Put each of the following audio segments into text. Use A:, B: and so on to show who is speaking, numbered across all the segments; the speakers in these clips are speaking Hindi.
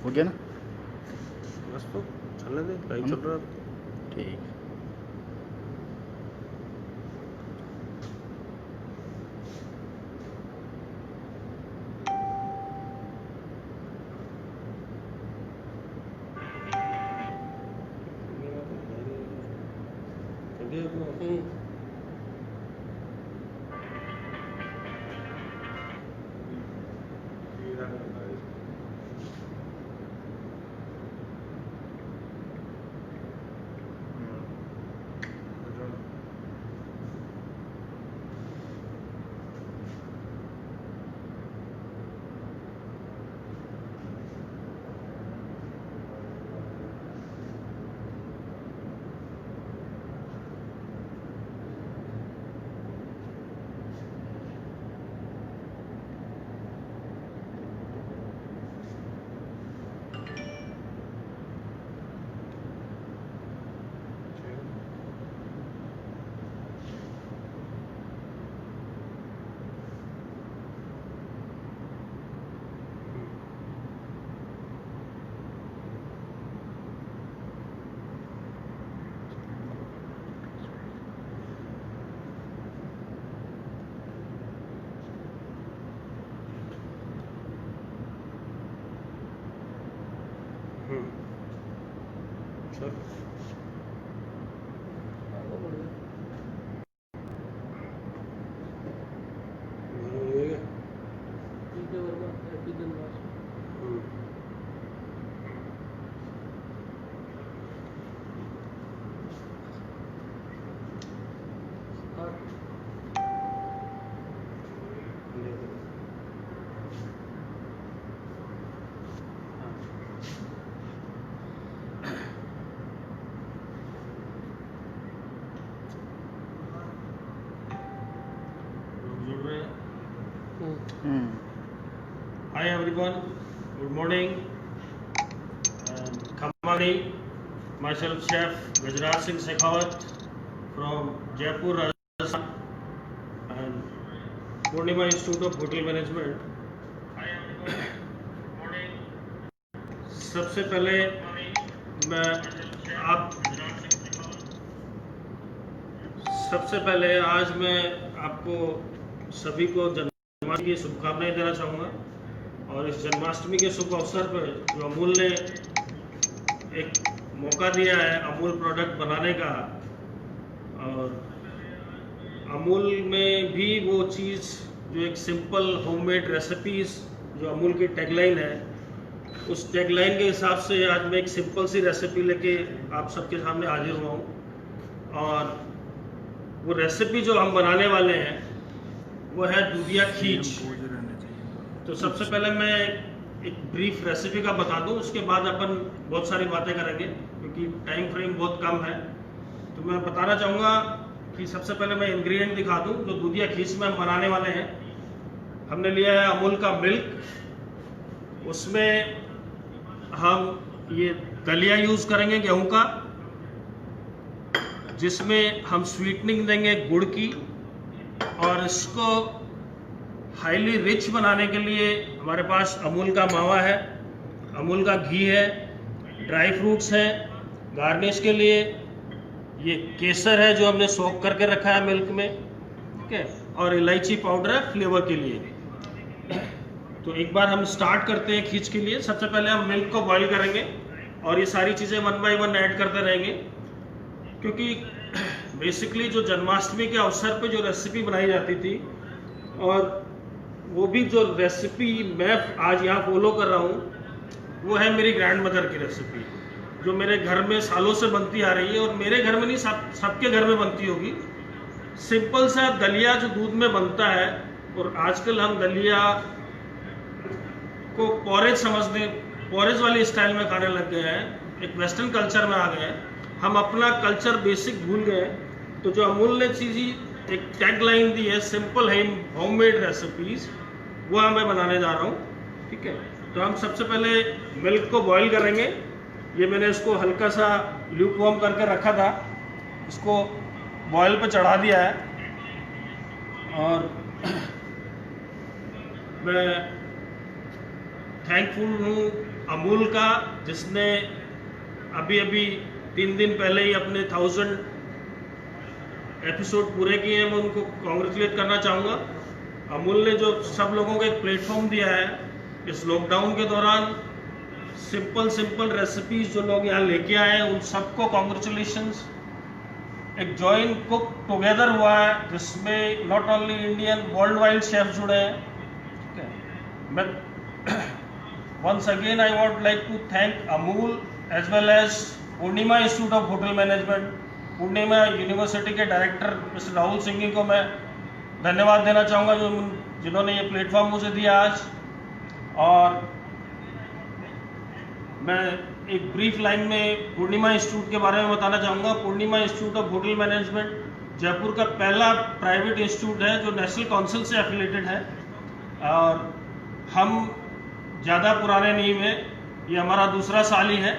A: हो गया ना?
B: बस तो चलने दे, लाइव चल रहा है।
A: ठीक।
B: चल Hi everyone, good morning. And Khamani, myself Chef Gajraj Singh Shekhawat from Jaipur, Rajasthan, and Purnima Institute of Hotel Management. Hi everyone, good morning. सबसे पहले मैं आज मैं आपको सभी को जन्माष्टमी की शुभकामनाएं देना चाहूँगा। और इस जन्माष्टमी के शुभ अवसर पर जो अमूल ने एक मौका दिया है अमूल प्रोडक्ट बनाने का, और अमूल में भी वो चीज़ जो एक सिंपल होममेड रेसिपीज़ जो अमूल की टैगलाइन है, उस टैगलाइन के हिसाब से आज मैं एक सिंपल सी रेसिपी लेके आप सबके सामने हाजिर हुआ हूँ। और वो रेसिपी जो हम बनाने वाले हैं वो है दूधिया खीच। तो सबसे पहले मैं एक ब्रीफ रेसिपी का बता दूं, उसके बाद अपन बहुत सारी बातें करेंगे क्योंकि टाइम फ्रेम बहुत कम है। तो मैं बताना चाहूँगा कि सबसे पहले मैं इंग्रेडिएंट दिखा दूं जो दूधिया खीच में हम बनाने वाले हैं। हमने लिया है अमूल का मिल्क, उसमें हम ये दलिया यूज़ करेंगे गेहूं का, जिसमें हम स्वीटनिंग देंगे गुड़ की। और इसको हाईली रिच बनाने के लिए हमारे पास अमूल का मावा है, अमूल का घी है, ड्राई फ्रूट्स हैं गार्निश के लिए, ये केसर है जो हमने सोक करके रखा है मिल्क में, ठीक है, और इलायची पाउडर है फ्लेवर के लिए। तो एक बार हम स्टार्ट करते हैं खींच के लिए। सबसे पहले हम मिल्क को बॉईल करेंगे और ये सारी चीज़ें 1 बाय 1 ऐड करते रहेंगे, क्योंकि बेसिकली जो जन्माष्टमी के अवसर पे जो रेसिपी बनाई जाती थी, और वो भी जो रेसिपी मैं आज यहाँ फॉलो कर रहा हूँ वो है मेरी ग्रैंड मदर की रेसिपी, जो मेरे घर में सालों से बनती आ रही है। और मेरे घर में नहीं, सबके घर में बनती होगी। सिंपल सा दलिया जो दूध में बनता है, और आजकल हम दलिया को पॉरेज समझते, पॉरेज वाली स्टाइल में खाने लग गए हैं, एक वेस्टर्न कल्चर में आ गए हैं, हम अपना कल्चर बेसिक भूल गए। तो जो अमूल ने चीज़ एक टैगलाइन दी है सिंपल है होममेड रेसिपीज, वो मैं बनाने जा रहा हूँ, ठीक है। तो हम सबसे पहले मिल्क को बॉईल करेंगे। ये मैंने इसको हल्का सा ल्यूक वार्म करके रखा था, इसको बॉयल पे चढ़ा दिया है। और मैं थैंकफुल हूँ अमूल का, जिसने अभी 3 दिन पहले ही अपने 1000 एपिसोड पूरे किए हैं। मैं उनको कॉन्ग्रेचुलेट करना चाहूँगा। अमूल ने जो सब लोगों को एक प्लेटफॉर्म दिया है इस लॉकडाउन के दौरान, सिंपल रेसिपीज जो लोग यहाँ लेके आए हैं उन सबको कॉन्ग्रेचुलेशंस। एक जॉइंट कुक टुगेदर हुआ है जिसमें not only Indian, world wide chef जुड़े हैं। ठीक है, मैं once again I would like to thank Amul as well as Purnima institute of hotel management, Purnima university के डायरेक्टर मिस्टर राहुल सिंह को मैं धन्यवाद देना चाहूँगा जिन्होंने ये प्लेटफॉर्म मुझे दिया आज। और मैं एक ब्रीफ लाइन में पूर्णिमा इंस्टीट्यूट के बारे में बताना चाहूँगा। Poornima institute of hotel management Jaipur का पहला प्राइवेट इंस्टीट्यूट है जो नेशनल काउंसिल से एफिलेटेड है, और हम ज़्यादा पुराने नहीं हुए, ये हमारा दूसरा साल ही है।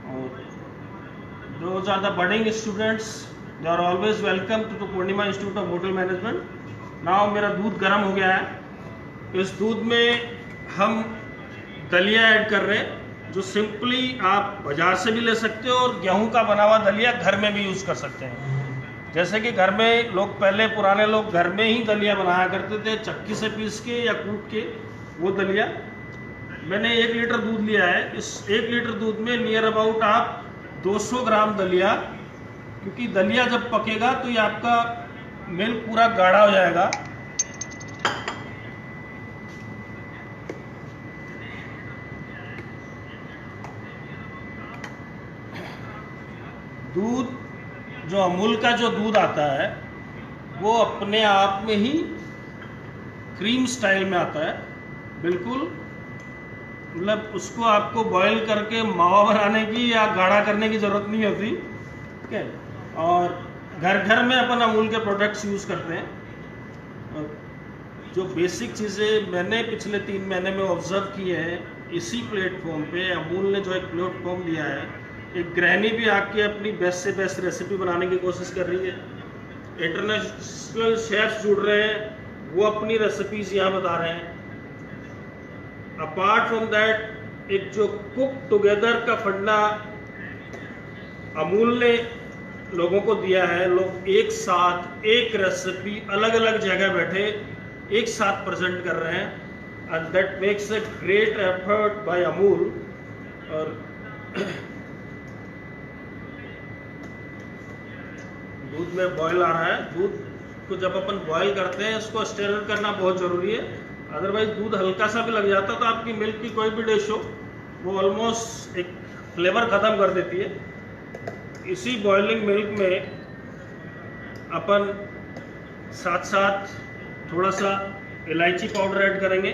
B: और those are the budding students, they are always welcome to the Purnima Institute of Hotel Management. Now मेरा दूध गर्म हो गया है। इस दूध में हम दलिया ऐड कर रहे हैं जो सिंपली आप बाजार से भी ले सकते हो और गेहूं का बना हुआ दलिया घर में भी यूज़ कर सकते हैं। जैसे कि घर में लोग पहले पुराने लोग घर में ही दलिया बनाया करते थे, चक्की से पीस के या कूट के वो दलिया। मैंने 1 लीटर दूध लिया है। इस 1 लीटर दूध में नियर अबाउट आप 200 ग्राम दलिया, क्योंकि दलिया जब पकेगा तो ये आपका मिल्क पूरा गाढ़ा हो जाएगा। दूध जो अमूल का जो दूध आता है वो अपने आप में ही क्रीम स्टाइल में आता है, बिल्कुल। मतलब उसको आपको बॉईल करके मावा बनाने की या गाढ़ा करने की ज़रूरत नहीं होती। ठीक है, और घर घर में अपन अमूल के प्रोडक्ट्स यूज़ करते हैं। और जो बेसिक चीज़ें मैंने पिछले 3 महीने में ऑब्जर्व की है इसी प्लेटफॉर्म पे, अमूल ने जो एक प्लेटफॉर्म दिया है, एक गृहिणी भी आके अपनी बेस्ट से बेस्ट रेसिपी बनाने की कोशिश कर रही है, इंटरनेशनल शेफ्स जुड़ रहे हैं, वो अपनी रेसिपीज यहाँ बता रहे हैं। अपार्ट फ्रॉम दैट एक जो कुक टुगेदर का फंडा अमूल ने लोगों को दिया है, लोग एक साथ एक रेसिपी अलग अलग जगह बैठे एक साथ प्रेजेंट कर रहे हैं, and that makes a great effort bye Amul. और दूध में बॉयल आ रहा है। दूध को जब अपन बॉयल करते हैं इसको स्टर करना बहुत ज़रूरी है, अदरवाइज दूध हल्का सा भी लग जाता है तो आपकी मिल्क की कोई भी डिश हो वो ऑलमोस्ट एक फ्लेवर ख़त्म कर देती है। इसी बॉइलिंग मिल्क में अपन साथ साथ थोड़ा सा इलायची पाउडर ऐड करेंगे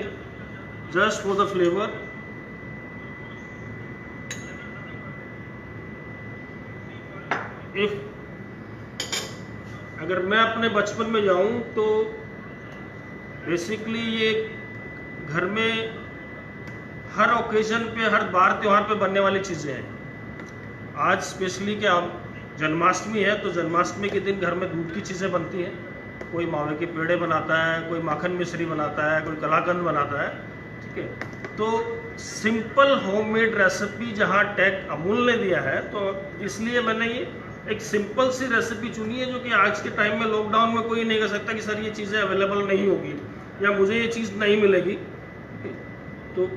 B: जस्ट फॉर द फ्लेवर। अगर मैं अपने बचपन में जाऊं तो बेसिकली ये घर में हर ओकेजन पे, हर बार त्योहार पे बनने वाली चीज़ें हैं। आज स्पेशली क्या जन्माष्टमी है तो जन्माष्टमी के दिन घर में दूध की चीज़ें बनती हैं। कोई मावे के पेड़े बनाता है, कोई माखन मिश्री बनाता है, कोई कलाकंद बनाता है। ठीक है, तो सिंपल होममेड रेसिपी जहाँ टैग अमूल ने दिया है, तो इसलिए मैंने ये एक सिंपल सी रेसिपी चुनी है जो कि आज के टाइम में लॉकडाउन में कोई नहीं कर सकता कि सर ये चीज़ें अवेलेबल नहीं होगी या मुझे ये चीज़ नहीं मिलेगी। तो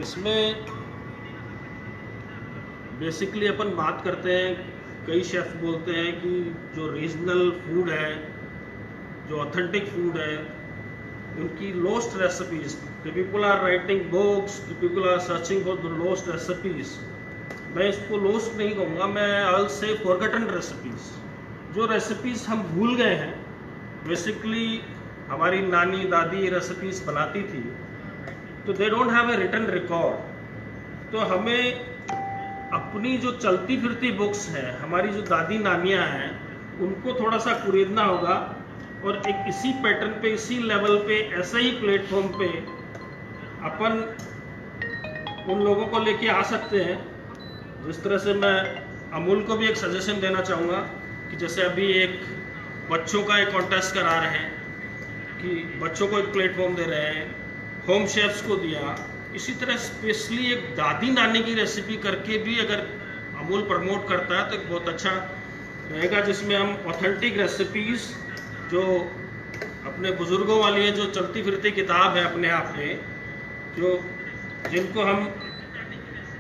B: इसमें बेसिकली अपन बात करते हैं, कई शेफ बोलते हैं कि जो रीजनल फूड है, जो ऑथेंटिक फूड है, उनकी lost recipes, people are writing books, people are searching for the lost recipes. मैं इसको लोस्ट नहीं कहूँगा, मैं आई से फॉरगटन रेसिपीज। जो रेसिपीज हम भूल गए हैं, बेसिकली हमारी नानी दादी रेसिपीज बनाती थी तो they don't have a written record. तो हमें अपनी जो चलती फिरती बुक्स हैं, हमारी जो दादी नानियाँ हैं, उनको थोड़ा सा कुरेदना होगा और एक इसी पैटर्न पे, इसी लेवल पे, ऐसे ही प्लेटफॉर्म पे अपन उन लोगों को लेके आ सकते हैं। जिस तरह से मैं अमूल को भी एक सजेशन देना चाहूँगा कि जैसे अभी एक बच्चों का एक कॉन्टेस्ट करा रहे हैं कि बच्चों को एक प्लेटफॉर्म दे रहे हैं, होम शेफ्स को दिया। इसी तरह स्पेशली एक दादी नानी की रेसिपी करके भी अगर अमूल प्रमोट करता है तो एक बहुत अच्छा रहेगा, जिसमें हम ऑथेंटिक रेसिपीज़ जो अपने बुज़ुर्गों वाली है, जो चलती फिरती किताब है अपने आप में, जो जिनको हम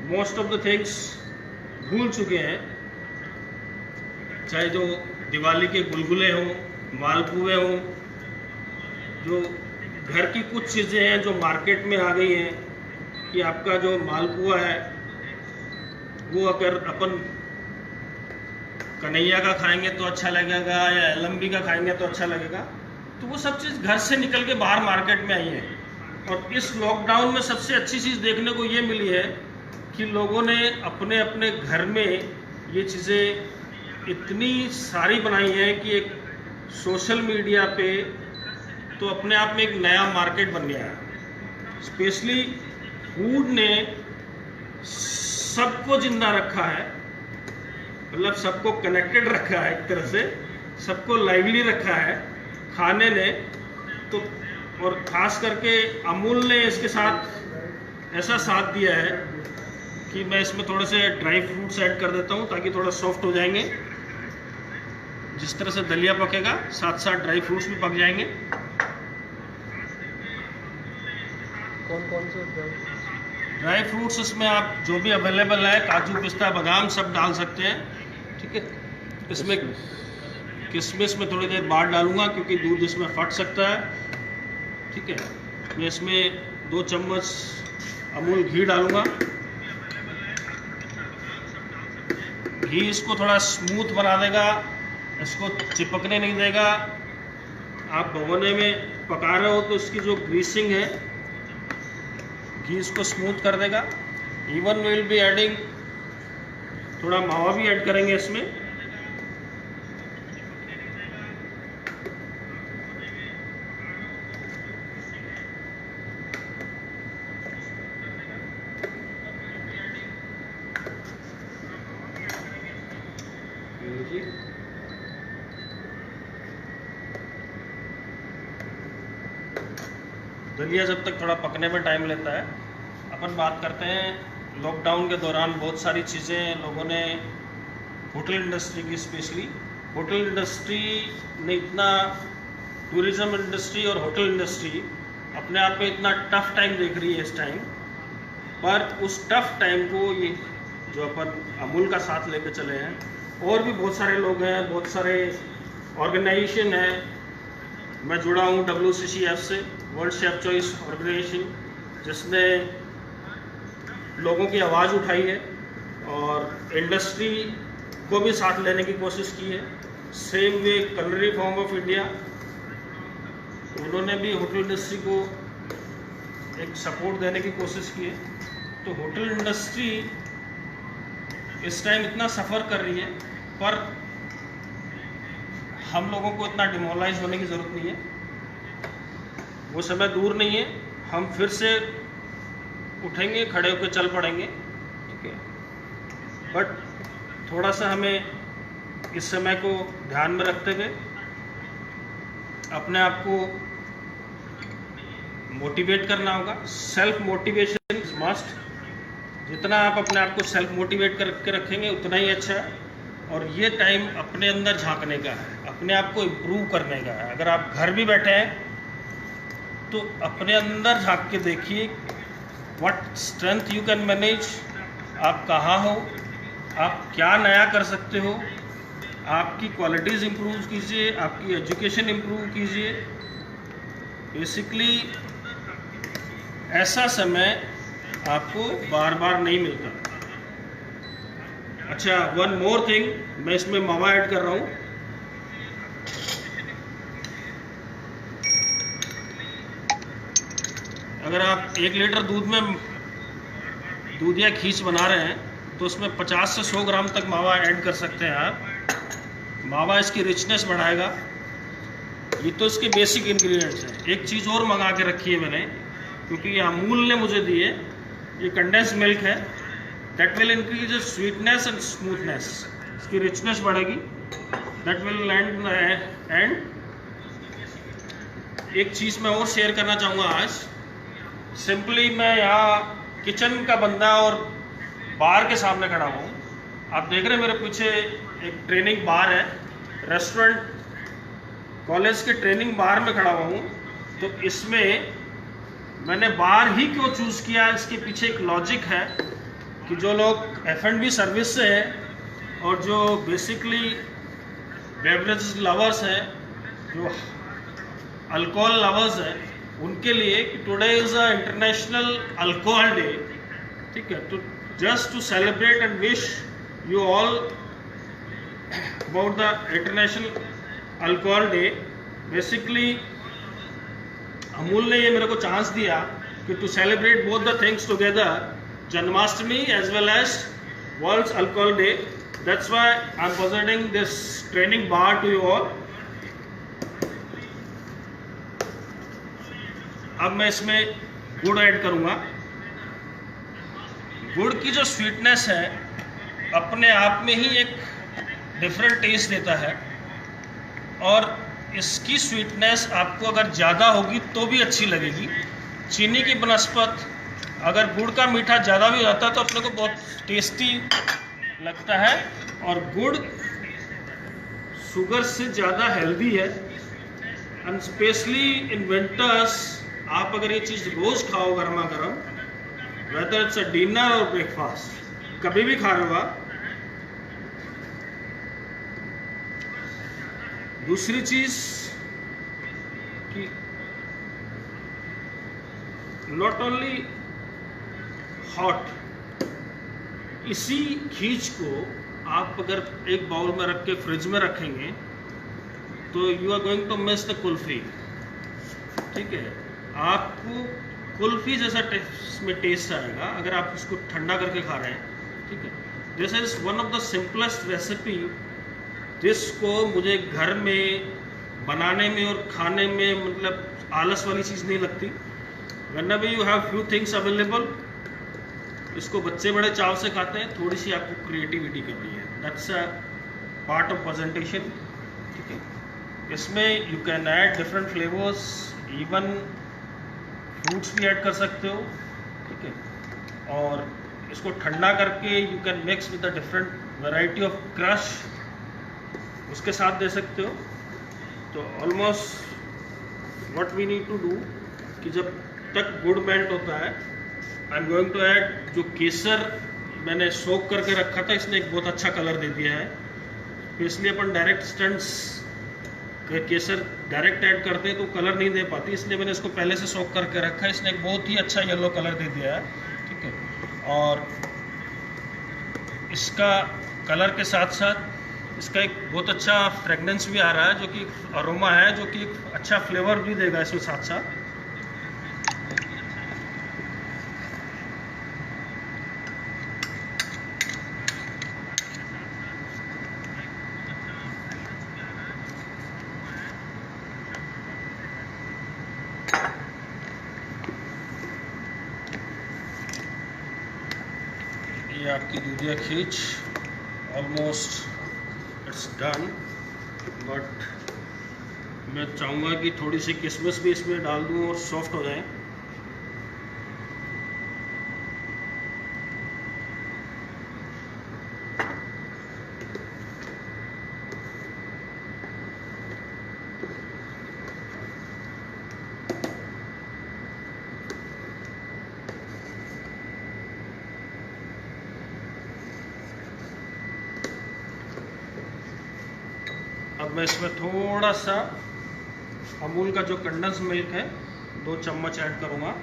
B: मोस्ट ऑफ द थिंग्स भूल चुके हैं, चाहे जो दिवाली के गुलगुले हों, मालपुए हों, जो घर की कुछ चीज़ें हैं जो मार्केट में आ गई हैं कि आपका जो मालपुआ है वो अगर अपन कन्हैया का खाएंगे तो अच्छा लगेगा या एलएमबी का खाएंगे तो अच्छा लगेगा, तो वो सब चीज़ घर से निकल के बाहर मार्केट में आई है। और इस लॉकडाउन में सबसे अच्छी चीज़ देखने को ये मिली है कि लोगों ने अपने अपने घर में ये चीज़ें इतनी सारी बनाई हैं कि एक सोशल मीडिया पे तो अपने आप में एक नया मार्केट बन गया है। स्पेशली फूड ने सबको जिंदा रखा है, मतलब सबको कनेक्टेड रखा है, एक तरह से सबको लाइवली रखा है खाने ने तो। और ख़ास करके अमूल ने इसके साथ ऐसा साथ दिया है कि मैं इसमें थोड़े से ड्राई फ्रूट्स ऐड कर देता हूँ ताकि थोड़ा सॉफ्ट हो जाएंगे। जिस तरह से दलिया पकेगा साथ साथ ड्राई फ्रूट्स भी पक जाएंगे।
A: कौन कौन से
B: ड्राई फ्रूट्स इसमें आप जो भी अवेलेबल है, काजू पिस्ता बादाम सब डाल सकते हैं, ठीक है। इसमें किशमिश में थोड़ी देर बाद डालूंगा क्योंकि दूध इसमें फट सकता है, ठीक है। मैं इसमें 2 चम्मच अमूल घी डालूंगा। घी इसको थोड़ा स्मूथ बना देगा, इसको चिपकने नहीं देगा। आप भगोने में पका रहे हो तो इसकी जो ग्रीसिंग है घी इसको स्मूथ कर देगा। इवन विल बी एडिंग, थोड़ा मावा भी ऐड करेंगे इसमें। दलिया जब तक थोड़ा पकने में टाइम लेता है, अपन बात करते हैं लॉकडाउन के दौरान बहुत सारी चीज़ें लोगों ने होटल इंडस्ट्री की, स्पेशली होटल इंडस्ट्री ने इतना, टूरिज़्म इंडस्ट्री और होटल इंडस्ट्री अपने आप में इतना टफ टाइम देख रही है इस टाइम पर। उस टफ टाइम को ये जो अपन अमूल का साथ लेके चले हैं, और भी बहुत सारे लोग हैं, बहुत सारे ऑर्गेनाइजेशन हैं। मैं जुड़ा हूँ WCCF से, वर्ल्ड शेफ चॉइस ऑर्गेनाइजेशन, जिसने लोगों की आवाज़ उठाई है और इंडस्ट्री को भी साथ लेने की कोशिश की है। Same way culinary form of India, उन्होंने भी होटल इंडस्ट्री को एक सपोर्ट देने की कोशिश की है। तो होटल इंडस्ट्री इस टाइम इतना सफ़र कर रही है, पर हम लोगों को इतना डिमोरलाइज होने की ज़रूरत नहीं है। वो समय दूर नहीं है, हम फिर से उठेंगे, खड़े होकर चल पड़ेंगे, ठीक है। बट थोड़ा सा हमें इस समय को ध्यान में रखते हुए अपने आप को मोटिवेट करना होगा। Self motivation is must. जितना आप अपने आप को सेल्फ मोटिवेट करके रखेंगे उतना ही अच्छा है। और ये टाइम अपने अंदर झांकने का है, अपने आप को इम्प्रूव करने का है। अगर आप घर भी बैठे हैं तो अपने अंदर झांक के देखिए what strength you can manage. आप कहाँ हो, आप क्या नया कर सकते हो, आपकी क्वालिटीज़ इम्प्रूव कीजिए, आपकी एजुकेशन इम्प्रूव कीजिए। बेसिकली ऐसा समय आपको बार बार नहीं मिलता। अच्छा, वन मोर थिंग, मैं इसमें मावा ऐड कर रहा हूँ। अगर आप 1 लीटर दूध में दूध या खींच बना रहे हैं तो उसमें 50 से 100 ग्राम तक मावा ऐड कर सकते हैं आप। मावा इसकी रिचनेस बढ़ाएगा। ये तो इसके बेसिक इंग्रेडिएंट्स हैं। एक चीज़ और मंगा के रखी है मैंने, क्योंकि ये अमूल ने मुझे दी है। ये कंडेंस मिल्क है, that will increase sweetness and smoothness. इसकी रिचनेस बढ़ेगी। दैट विल एंड एंड एक चीज़ मैं और शेयर करना चाहूँगा आज। सिंपली मैं यहाँ किचन का बंदा और बार के सामने खड़ा हूँ। आप देख रहे हैं मेरे पीछे एक ट्रेनिंग बार है, रेस्टोरेंट कॉलेज के ट्रेनिंग बार में खड़ा हुआ हूँ। तो इसमें मैंने बार ही क्यों चूज़ किया, इसके पीछे एक लॉजिक है कि जो लोग F&B सर्विस से हैं और जो बेसिकली बेवरेज लवर्स हैं, जो अल्कोहल लवर्स हैं, उनके लिए today is a international alcohol day, ठीक है। तो just to celebrate and wish you all about the international alcohol day, basically Amul ने ये मेरे को चांस दिया कि to celebrate both the things together, Janmashtami as well as world's alcohol day. That's why I am presenting this training bar to you all. अब मैं इसमें गुड़ ऐड करूँगा। गुड़ की जो स्वीटनेस है अपने आप में ही एक डिफरेंट टेस्ट देता है, और इसकी स्वीटनेस आपको अगर ज़्यादा होगी तो भी अच्छी लगेगी। चीनी की बनस्पत अगर गुड़ का मीठा ज़्यादा भी होता है तो अपने को बहुत टेस्टी लगता है, और गुड़ शुगर से ज़्यादा हेल्दी है। एंड स्पेशली इन विंटर्स आप अगर ये चीज़ रोज़ खाओ गर्मा गर्म, वेदर इट्स अ डिनर और ब्रेकफास्ट, कभी भी खा रहे हो आप। दूसरी चीज़ कि नॉट ओनली हॉट, इसी खींच को आप अगर एक बाउल में रख के फ्रिज में रखेंगे तो you are going to miss the kulfi, ठीक है। आपको कुल्फी जैसा में टेस्ट आएगा अगर आप उसको ठंडा करके खा रहे हैं, ठीक है। This is one of the simplest recipe जिसको मुझे घर में बनाने में और खाने में मतलब आलस वाली चीज़ नहीं लगती। whenever you have few things available, इसको बच्चे बड़े चाव से खाते हैं। थोड़ी सी आपको क्रिएटिविटी करनी है, that's a part of presentation, ठीक है। इसमें you can add different flavours, even fruits भी ऐड कर सकते हो, ठीक है। और इसको ठंडा करके you can mix with the different variety of crush, उसके साथ दे सकते हो। तो almost what we need to do कि जब तक गुड़ मेल्ट होता है, I am going to add जो केसर मैंने सोक करके रखा था, इसने एक बहुत अच्छा कलर दे दिया है। तो इसलिए अपन डायरेक्ट स्टंट्स केसर डायरेक्ट ऐड करते हैं तो कलर नहीं दे पाती, इसलिए मैंने इसको पहले से सोक करके रखा है। इसने एक बहुत ही अच्छा येलो कलर दे दिया है, ठीक है। और इसका कलर के साथ साथ इसका एक बहुत अच्छा फ्रेगनेंस भी आ रहा है, जो कि अरोमा है, जो कि एक अच्छा फ्लेवर भी देगा इसमें साथ साथ। ये आपकी दूधिया खींच ऑलमोस्ट इट्स डन, बट मैं चाहूँगा कि थोड़ी सी किशमिश भी इसमें डाल दूँ और सॉफ्ट हो जाए। अब मैं इसमें थोड़ा सा अमूल का जो कंडेंस मिल्क है 2 चम्मच ऐड करूँगा।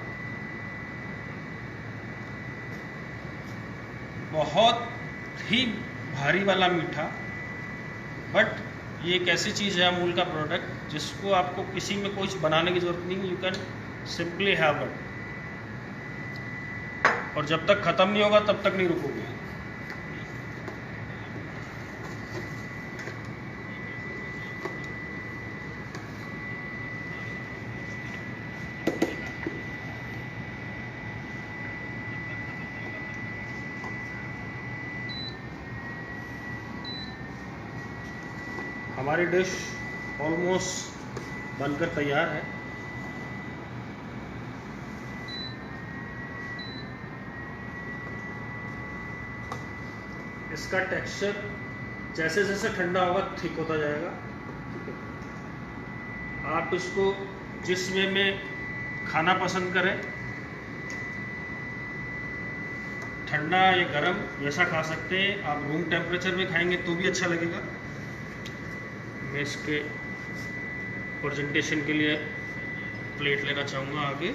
B: बहुत ही भारी वाला मीठा, बट ये एक ऐसी चीज़ है अमूल का प्रोडक्ट जिसको आपको किसी में कुछ बनाने की ज़रूरत नहीं, you can simply have it, और जब तक ख़त्म नहीं होगा तब तक नहीं रुकोगे। हमारी डिश ऑलमोस्ट बनकर तैयार है। इसका टेक्सचर जैसे जैसे ठंडा होगा थिक होता जाएगा। ठीक है, आप इसको जिस वे में खाना पसंद करें, ठंडा या गरम वैसा खा सकते हैं। आप रूम टेम्परेचर में खाएंगे तो भी अच्छा लगेगा। मैं इसके प्रेजेंटेशन के लिए प्लेट लेना चाहूँगा आगे।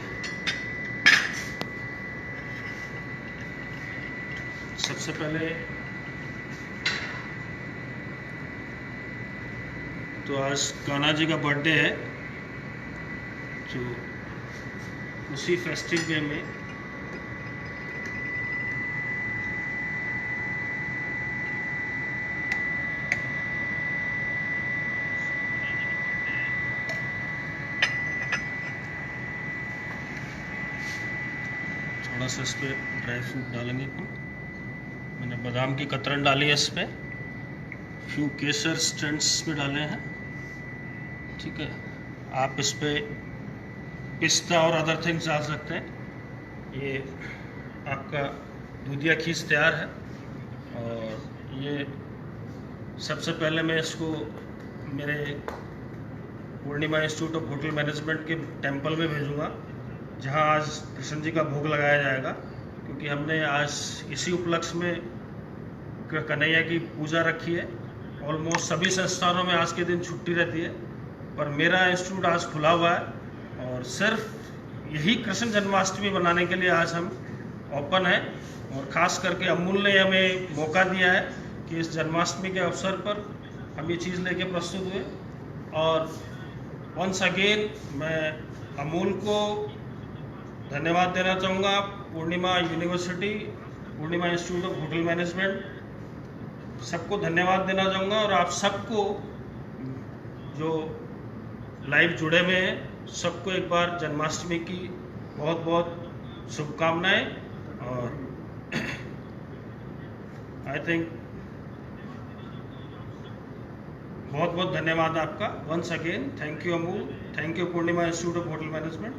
B: सबसे पहले तो आज कान्हा जी का बर्थडे है, तो उसी फेस्टिव वे में थोड़ा सा इस पर ड्राई फ्रूट डालेंगे। मैंने बादाम की कतरन डाली है इस पर, फ्यू केसर स्टैंड्स में डाले हैं। ठीक है, आप इस पे पिस्ता और अदर थिंग्स डाल सकते हैं। ये आपका दूधिया खीर तैयार है। और ये सबसे पहले मैं इसको मेरे पूर्णिमा इंस्टीट्यूट ऑफ होटल मैनेजमेंट के टेंपल में भेजूंगा, जहां आज कृष्ण जी का भोग लगाया जाएगा। क्योंकि हमने आज इसी उपलक्ष्य में कन्हैया की पूजा रखी है। ऑलमोस्ट सभी संस्थानों में आज के दिन छुट्टी रहती है, पर मेरा इंस्टीट्यूट आज खुला हुआ है और सिर्फ यही कृष्ण जन्माष्टमी बनाने के लिए आज हम ओपन है। और ख़ास करके अमूल ने हमें मौका दिया है कि इस जन्माष्टमी के अवसर पर हम ये चीज़ लेके प्रस्तुत हुए। और वंस अगेन मैं अमूल को धन्यवाद देना चाहूँगा, Poornima university, Poornima institute of hotel management, सबको धन्यवाद देना चाहूँगा। और आप सबको जो लाइव जुड़े हुए हैं, सबको एक बार जन्माष्टमी की बहुत बहुत शुभकामनाएं। और आई थिंक बहुत बहुत धन्यवाद आपका। Once again thank you Amul, thank you Purnima institute of hotel management.